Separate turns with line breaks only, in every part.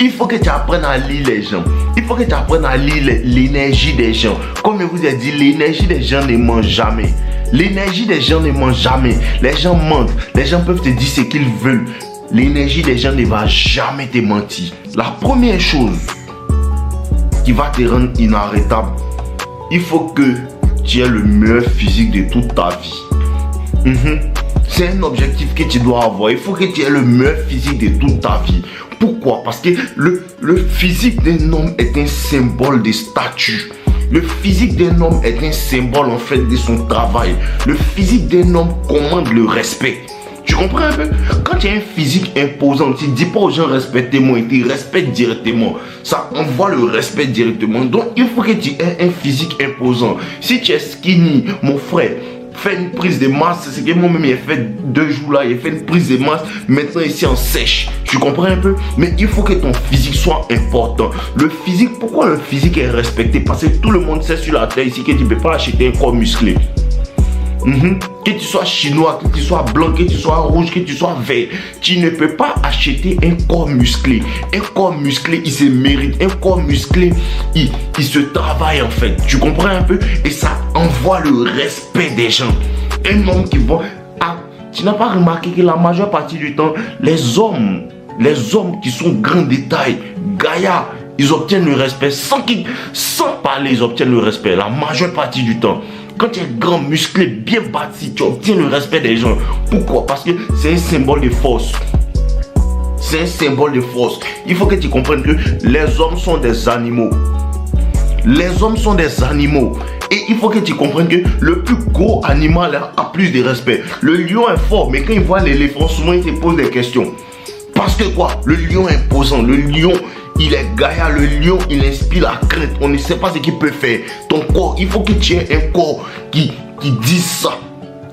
Il faut que tu apprennes à lire les gens. Il faut que tu apprennes à lire l'énergie des gens. Comme je vous ai dit, l'énergie des gens ne ment jamais. L'énergie des gens ne ment jamais. Les gens mentent. Les gens peuvent te dire ce qu'ils veulent. L'énergie des gens ne va jamais te mentir. La première chose qui va te rendre inarrêtable, il faut que tu aies le meilleur physique de toute ta vie. C'est un objectif que tu dois avoir. Il faut que tu aies le meilleur physique de toute ta vie. Pourquoi? Parce que le physique d'un homme est un symbole de statut. Le physique d'un homme est un symbole en fait de son travail. Le physique d'un homme commande le respect. Tu comprends un peu? Quand tu as un physique imposant, tu ne dis pas aux gens respectez-moi, ils te respectent directement. Ça envoie le respect directement. Donc il faut que tu aies un physique imposant. Si tu es skinny, mon frère, fais une prise de masse. C'est que moi-même il a fait 2 jours là, il a fait une prise de masse. Maintenant ici en sèche. Tu comprends un peu? Mais il faut que ton physique soit important. Le physique, pourquoi le physique est respecté? Parce que tout le monde sait sur la terre ici que tu ne peux pas acheter un corps musclé. Que tu sois chinois, que tu sois blanc, que tu sois rouge, que tu sois vert, tu ne peux pas acheter un corps musclé. Un corps musclé, il se mérite. Un corps musclé, il se travaille en fait. Tu comprends un peu? Et ça envoie le respect des gens. Un homme qui va... Ah, tu n'as pas remarqué que la majeure partie du temps, les hommes qui sont grands de taille, gaillards, ils obtiennent le respect sans parler, ils obtiennent le respect la majeure partie du temps. Quand tu es grand, musclé, bien bâti, tu obtiens le respect des gens. Pourquoi? Parce que c'est un symbole de force. C'est un symbole de force. Il faut que tu comprennes que les hommes sont des animaux. Les hommes sont des animaux. Et il faut que tu comprennes que le plus gros animal a plus de respect. Le lion est fort, mais quand il voit l'éléphant, souvent il se pose des questions. Parce que quoi? Le lion est imposant. Le lion, il est gaillard. Le lion, il inspire la crainte. On ne sait pas ce qu'il peut faire. Ton corps, il faut que tu aies un corps qui dise ça.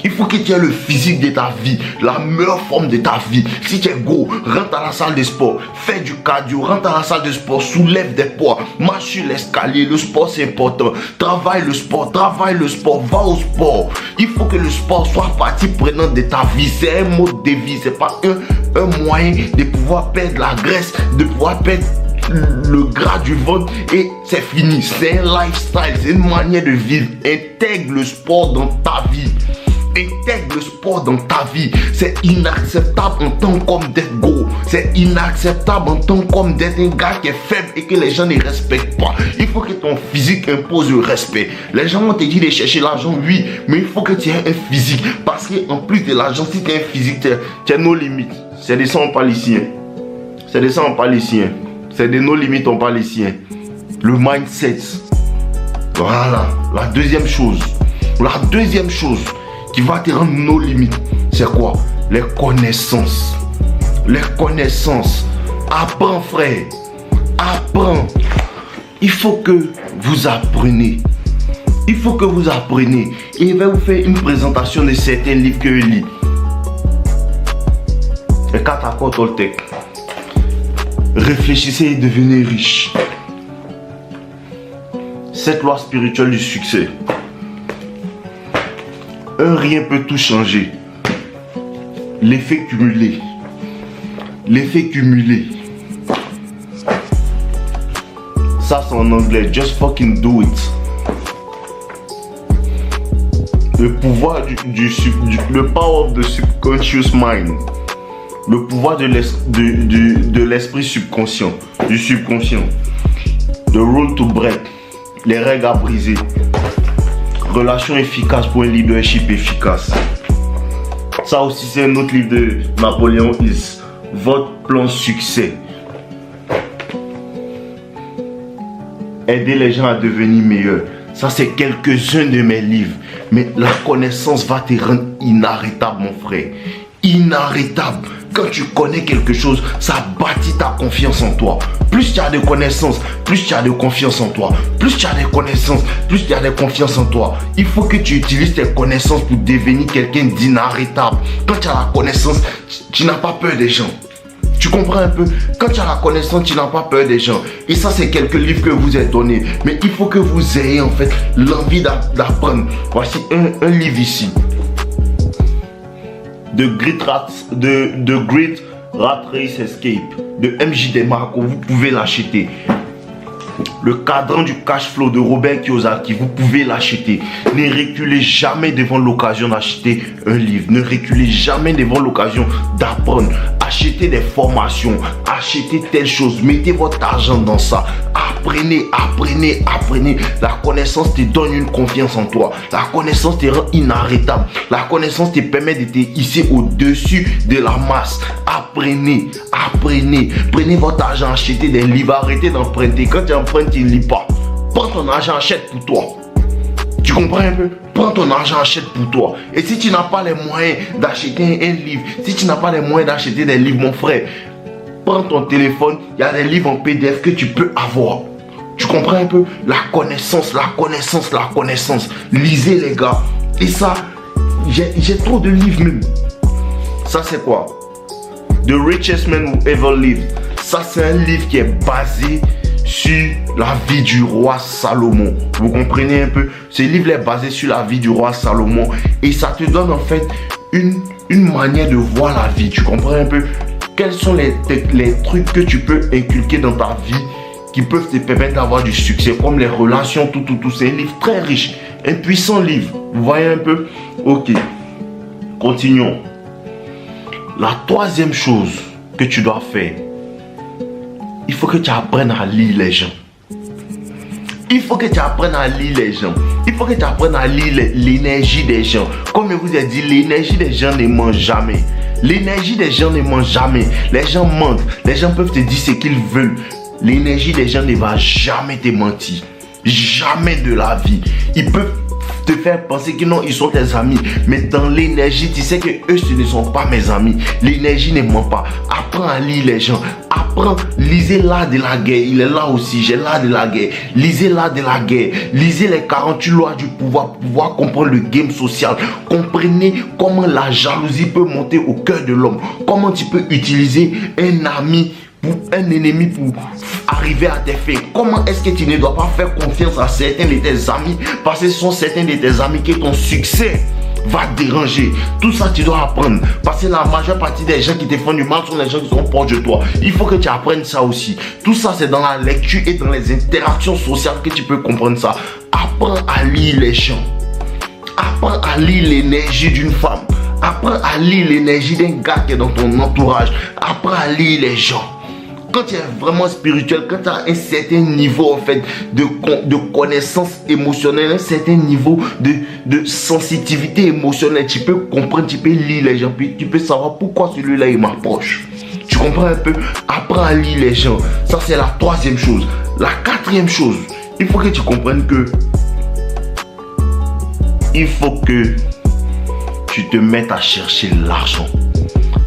Il faut que tu aies le physique de ta vie, la meilleure forme de ta vie. Si tu es gros, rentre à la salle de sport, fais du cardio, rentre à la salle de sport, soulève des poids, marche sur l'escalier. Le sport c'est important. Travaille le sport, va au sport. Il faut que le sport soit partie prenante de ta vie. C'est un mode de vie, c'est pas un moyen de pouvoir perdre la graisse, de pouvoir perdre le gras du ventre et c'est fini. C'est un lifestyle, c'est une manière de vivre. Intègre le sport dans ta vie. Intègre le sport dans ta vie. C'est inacceptable en tant qu'homme d'être gros. C'est inacceptable en tant qu'homme d'être un gars qui est faible et que les gens ne respectent pas. Il faut que ton physique impose le respect. Les gens vont te dire de chercher l'argent, oui, mais il faut que tu aies un physique. Parce qu'en plus de l'argent, si tu as un physique, tu as nos limites. C'est de ça on parle ici. C'est de ça on parle ici. C'est de nos limites on parle ici. Le mindset. Voilà. La deuxième chose qui va te rendre nos limites, c'est quoi? Les connaissances. Les connaissances. Apprends, frère. Apprends. Il faut que vous appreniez. Il faut que vous appreniez. Et je vais vous faire une présentation de certains livres que je lis. Les 4 accords Toltec. Réfléchissez et devenez riche. 7 lois spirituelles du succès. Un rien peut tout changer. L'effet cumulé. L'effet cumulé. Ça c'est en anglais. Just fucking do it. Le pouvoir le power of the subconscious mind. Le pouvoir de l'esprit subconscient. Du subconscient. The rule to break. Les règles à briser. Relation efficace pour un leadership efficace. Ça aussi c'est un autre livre de Napoléon Hill. Votre plan succès. Aider les gens à devenir meilleurs. Ça c'est quelques-uns de mes livres. Mais la connaissance va te rendre inarrêtable mon frère. Inarrêtable. Quand tu connais quelque chose, ça bâtit ta confiance en toi. Plus tu as de connaissances, plus tu as de confiance en toi. Plus tu as de connaissances, plus tu as de confiance en toi. Il faut que tu utilises tes connaissances pour devenir quelqu'un d'inarrêtable. Quand tu as la connaissance, tu n'as pas peur des gens. Tu comprends un peu? Quand tu as la connaissance, tu n'as pas peur des gens. Et ça, c'est quelques livres que je vous ai donnés. Mais il faut que vous ayez en fait l'envie d'apprendre. Voici un livre ici. The Great Rat Race Escape. de MJ Demarco, vous pouvez l'acheter. Le cadran du cash flow de Robert Kiyosaki, vous pouvez l'acheter. Ne reculez jamais devant l'occasion d'acheter un livre. Ne reculez jamais devant l'occasion d'apprendre. Achetez des formations, achetez telle chose, mettez votre argent dans ça. Apprenez, apprenez, apprenez. La connaissance te donne une confiance en toi. La connaissance te rend inarrêtable. La connaissance te permet de te hisser au-dessus de la masse. Apprenez, apprenez. Prenez votre argent, achetez des livres, arrêtez d'emprunter. Quand tu empruntes, tu ne lis pas. Prends ton argent, achète pour toi. Tu comprends un peu? Prends ton argent, achète pour toi. Et si tu n'as pas les moyens d'acheter un livre, si tu n'as pas les moyens d'acheter des livres, mon frère, prends ton téléphone, il y a des livres en PDF que tu peux avoir. Tu comprends un peu? La connaissance, la connaissance, la connaissance. Lisez les gars. Et ça, j'ai trop de livres même. Ça c'est quoi? The Richest Man Who Ever Lived. Ça c'est un livre qui est basé sur la vie du roi Salomon. Vous comprenez un peu? Ce livre est basé sur la vie du roi Salomon. Et ça te donne en fait une manière de voir la vie. Tu comprends un peu? Quels sont les trucs que tu peux inculquer dans ta vie qui peuvent te permettre d'avoir du succès, comme les relations, tout. C'est un livre très riche, un puissant livre. Vous voyez un peu? Ok, continuons. La troisième chose que tu dois faire, il faut que tu apprennes à lire les gens. Il faut que tu apprennes à lire les gens. Il faut que tu apprennes à lire l'énergie des gens. Comme je vous ai dit, l'énergie des gens ne ment jamais. L'énergie des gens ne ment jamais. Les gens mentent. Les gens peuvent te dire ce qu'ils veulent. L'énergie des gens ne va jamais te mentir. Jamais de la vie. Ils peuvent te faire penser que non, ils sont tes amis. Mais dans l'énergie, tu sais que eux, ce ne sont pas mes amis. L'énergie ne ment pas. Apprends à lire les gens. Apprends, lisez l'art de la guerre. Il est là aussi, j'ai l'art de la guerre. Lisez l'art de la guerre. Lisez les 48 lois du pouvoir pour pouvoir comprendre le game social. Comprenez comment la jalousie peut monter au cœur de l'homme. Comment tu peux utiliser un ami un ennemi pour arriver à tes fins. Comment est-ce que tu ne dois pas faire confiance à certains de tes amis, parce que ce sont certains de tes amis que ton succès va déranger. Tout ça tu dois apprendre, parce que la majeure partie des gens qui te font du mal sont les gens qui sont proches de toi. Il faut que tu apprennes ça aussi. Tout ça c'est dans la lecture et dans les interactions sociales que tu peux comprendre ça. Apprends à lire les gens. Apprends à lire l'énergie d'une femme. Apprends à lire l'énergie d'un gars qui est dans ton entourage. Apprends à lire les gens. Quand tu es vraiment spirituel, quand tu as un certain niveau en fait de connaissance émotionnelle, un certain niveau de sensitivité émotionnelle, tu peux comprendre, tu peux lire les gens, puis tu peux savoir pourquoi celui-là il m'approche. Tu comprends un peu? Apprends à lire les gens. Ça c'est la troisième chose. La quatrième chose, il faut que tu comprennes que il faut que tu te mettes à chercher l'argent.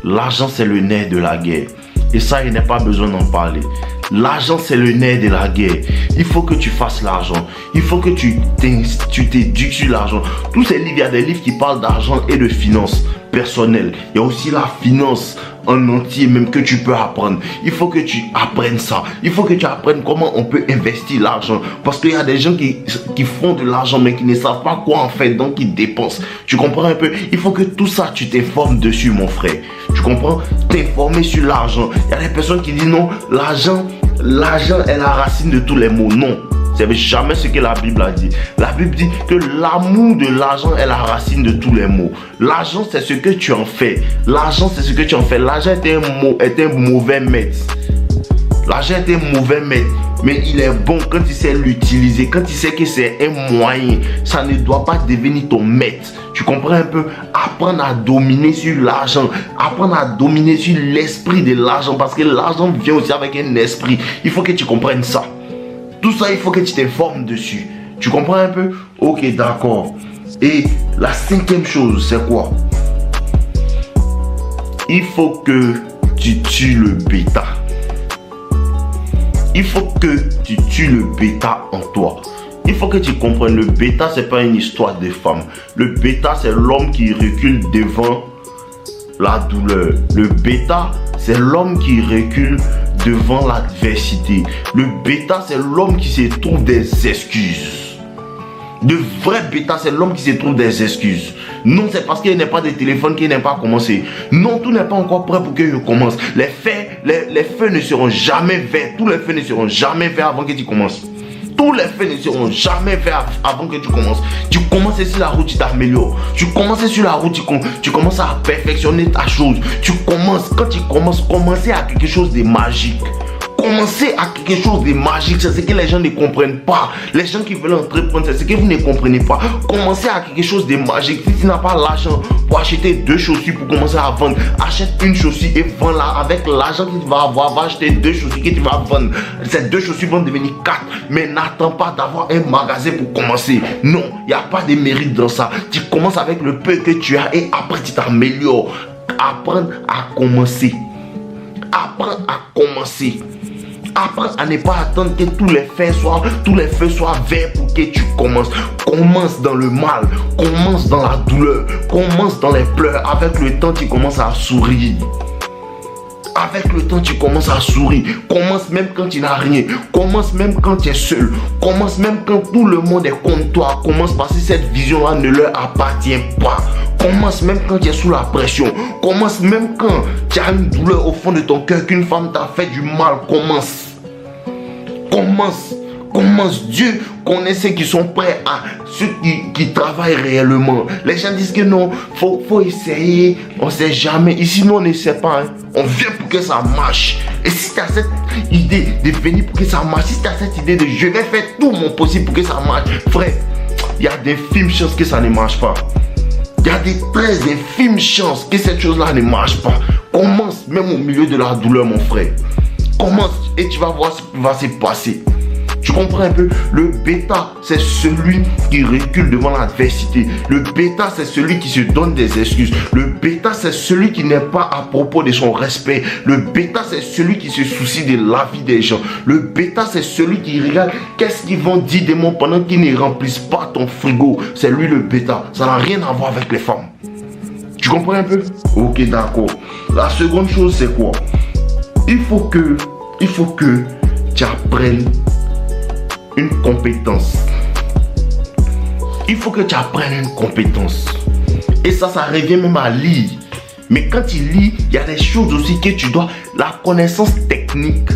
L'argent c'est le nerf de la guerre. Et ça, il n'y a pas besoin d'en parler. L'argent, c'est le nerf de la guerre. Il faut que tu fasses l'argent. Il faut que tu t'éduques sur l'argent. Tous ces livres, il y a des livres qui parlent d'argent et de finances personnelles. Il y a aussi la finance en entier même que tu peux apprendre. Il faut que tu apprennes ça. Il faut que tu apprennes comment on peut investir l'argent. Parce qu'il y a des gens qui font de l'argent mais qui ne savent pas quoi en faire, donc ils dépensent. Tu comprends un peu? Il faut que tout ça, tu t'informes dessus, mon frère. Tu comprends? T'informer sur l'argent. Il y a des personnes qui disent non, l'argent est la racine de tous les maux. Non. C'est jamais ce que la Bible a dit. La Bible dit que l'amour de l'argent est la racine de tous les maux. L'argent, c'est ce que tu en fais. L'argent, c'est ce que tu en fais. L'argent est un mauvais maître. L'argent est un mauvais maître. Mais il est bon quand tu sais l'utiliser. Quand tu sais que c'est un moyen. Ça ne doit pas devenir ton maître. Tu comprends un peu? Apprendre à dominer sur l'argent. Apprendre à dominer sur l'esprit de l'argent. Parce que l'argent vient aussi avec un esprit. Il faut que tu comprennes ça. Tout ça, il faut que tu t'informes dessus. Tu comprends un peu? Ok, d'accord. Et la cinquième chose, c'est quoi? Il faut que tu tues le bêta. Il faut que tu tues le bêta en toi. Il faut que tu comprennes, le bêta, c'est pas une histoire de femme. Le bêta, c'est l'homme qui recule devant la douleur. Le bêta, c'est l'homme qui recule devant l'adversité. Le bêta, c'est l'homme qui se trouve des excuses. De vrai bêta, c'est l'homme qui se trouve des excuses. Non, c'est parce qu'il n'y a pas de téléphone qu'il n'a pas commencé. Non, tout n'est pas encore prêt pour que je commence. Les feux ne seront jamais verts. Tous les feux ne seront jamais verts avant que tu commences. Tous les faits ne seront jamais faits avant que tu commences. Tu commences sur la route, tu t'améliores. Tu commences sur la route, tu commences à perfectionner ta chose. Quand tu commences, commencer à quelque chose de magique. Commencez à quelque chose de magique, c'est ce que les gens ne comprennent pas. Les gens qui veulent entreprendre, c'est ce que vous ne comprenez pas. Commencez à quelque chose de magique. Si tu n'as pas l'argent pour acheter 2 chaussures pour commencer à vendre, achète une chaussure et vends-la. Avec l'argent que tu vas avoir, va acheter 2 chaussures que tu vas vendre. Ces 2 chaussures vont devenir 4. Mais n'attends pas d'avoir un magasin pour commencer. Non, il n'y a pas de mérite dans ça. Tu commences avec le peu que tu as et après tu t'améliores. Apprends à commencer. Apprends à commencer. Apprends à ne pas attendre que tous les feux soient verts pour que tu commences. Commence dans le mal, commence dans la douleur, commence dans les pleurs. Avec le temps, tu commences à sourire. Avec le temps, tu commences à sourire. Commence même quand tu n'as rien. Commence même quand tu es seul. Commence même quand tout le monde est contre toi. Commence parce que cette vision-là ne leur appartient pas. Commence même quand tu es sous la pression. Commence même quand tu as une douleur au fond de ton cœur, qu'une femme t'a fait du mal. Commence. Commence. Commence. Dieu connaît ceux qui sont prêts à ceux qui travaillent réellement. Les gens disent que non, faut essayer. On ne sait jamais. Ici, nous, on ne sait pas. Hein. On vient pour que ça marche. Et si tu as cette idée de venir pour que ça marche, si tu as cette idée de je vais faire tout mon possible pour que ça marche, frère, il y a d'infimes chances que ça ne marche pas. Il y a des très infimes chances que cette chose-là ne marche pas. Commence même au milieu de la douleur, mon frère. Commence et tu vas voir ce qui va se passer. Tu comprends un peu? Le bêta, c'est celui qui recule devant l'adversité. Le bêta, c'est celui qui se donne des excuses. Le bêta, c'est celui qui n'est pas à propos de son respect. Le bêta, c'est celui qui se soucie de la vie des gens. Le bêta, c'est celui qui regarde qu'est-ce qu'ils vont dire de moi pendant qu'ils ne remplissent pas ton frigo. C'est lui le bêta. Ça n'a rien à voir avec les femmes. Tu comprends un peu? Ok, d'accord. La seconde chose, c'est quoi? Il faut que tu apprennes une compétence. Il faut que tu apprennes une compétence. Et ça revient même à lire. Mais quand tu lis, il y a des choses aussi que tu dois... La connaissance technique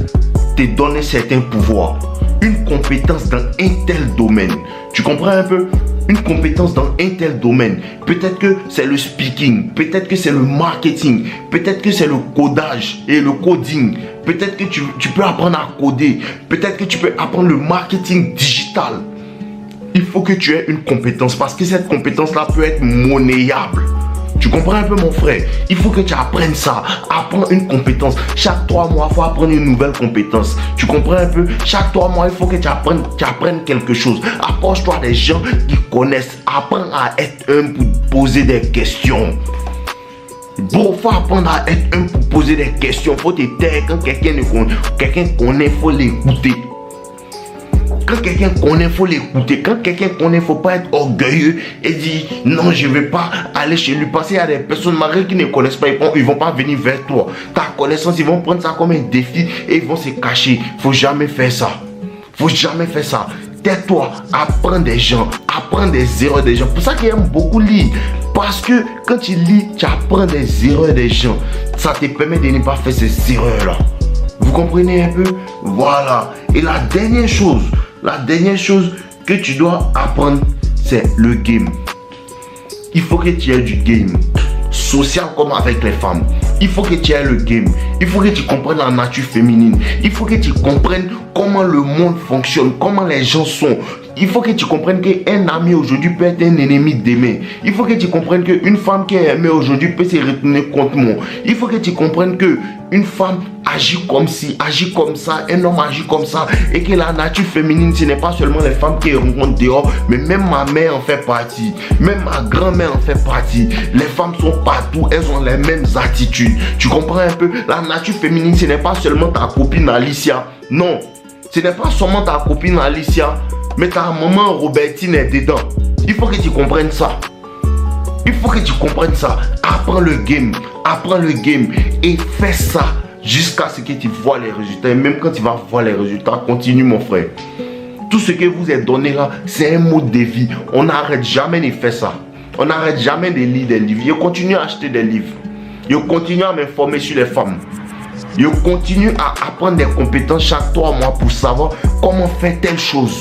te donne certains pouvoirs. Une compétence dans un tel domaine. Tu comprends un peu? Une compétence dans un tel domaine. Peut-être que c'est le speaking. Peut-être que c'est le marketing. Peut-être que c'est le codage et le coding. Peut-être que tu peux apprendre à coder. Peut-être que tu peux apprendre le marketing digital. Il faut que tu aies une compétence parce que cette compétence-là peut être monnayable. Tu comprends un peu, mon frère? Il faut que tu apprennes ça. Apprends une compétence. Chaque 3 mois, il faut apprendre une nouvelle compétence. Tu comprends un peu? Chaque 3 mois, il faut que tu apprennes quelque chose. Approche-toi des gens qui connaissent. Apprends à être humble pour poser des questions. Bon, il faut apprendre à être humble pour poser des questions. Il faut te taire quand quelqu'un connaît, il faut l'écouter. Quand quelqu'un connaît, il faut l'écouter. Quand quelqu'un connaît, il ne faut pas être orgueilleux et dire non, je ne vais pas aller chez lui. Parce qu'il y a des personnes malgré qui ne connaissent pas, ils ne vont pas venir vers toi. Ta connaissance, ils vont prendre ça comme un défi et ils vont se cacher. Il ne faut jamais faire ça. Il ne faut jamais faire ça. Tais-toi, apprends des gens, apprends des erreurs des gens. C'est pour ça qu'ils aiment beaucoup lire. Parce que quand tu lis, tu apprends des erreurs des gens. Ça te permet de ne pas faire ces erreurs-là. Vous comprenez un peu? Voilà. Et la dernière chose que tu dois apprendre, c'est le game. Il faut que tu aies du game. Social comme avec les femmes. Il faut que tu aies le game. Il faut que tu comprennes la nature féminine. Il faut que tu comprennes comment le monde fonctionne, comment les gens sont. Il faut que tu comprennes qu'un ami aujourd'hui peut être un ennemi demain. Il faut que tu comprennes qu'une femme qui est aimée aujourd'hui peut se retourner contre moi. Il faut que tu comprennes qu'une femme agit comme ci, agit comme ça, un homme agit comme ça. Et que la nature féminine, ce n'est pas seulement les femmes qui rencontrent dehors, mais même ma mère en fait partie. Même ma grand-mère en fait partie. Les femmes sont partout, elles ont les mêmes attitudes. Tu comprends un peu? La nature féminine, ce n'est pas seulement ta copine Alicia. Non, ce n'est pas seulement ta copine Alicia. Mais ta maman Robertine est dedans. Il faut que tu comprennes ça. Il faut que tu comprennes ça. Apprends le game. Apprends le game. Et fais ça jusqu'à ce que tu vois les résultats. Et même quand tu vas voir les résultats, continue mon frère. Tout ce que vous est donné là, c'est un mode de vie. On n'arrête jamais de faire ça. On n'arrête jamais de lire des livres. Je continue à acheter des livres. Je continue à m'informer sur les femmes. Je continue à apprendre des compétences chaque 3 mois pour savoir comment faire telle chose.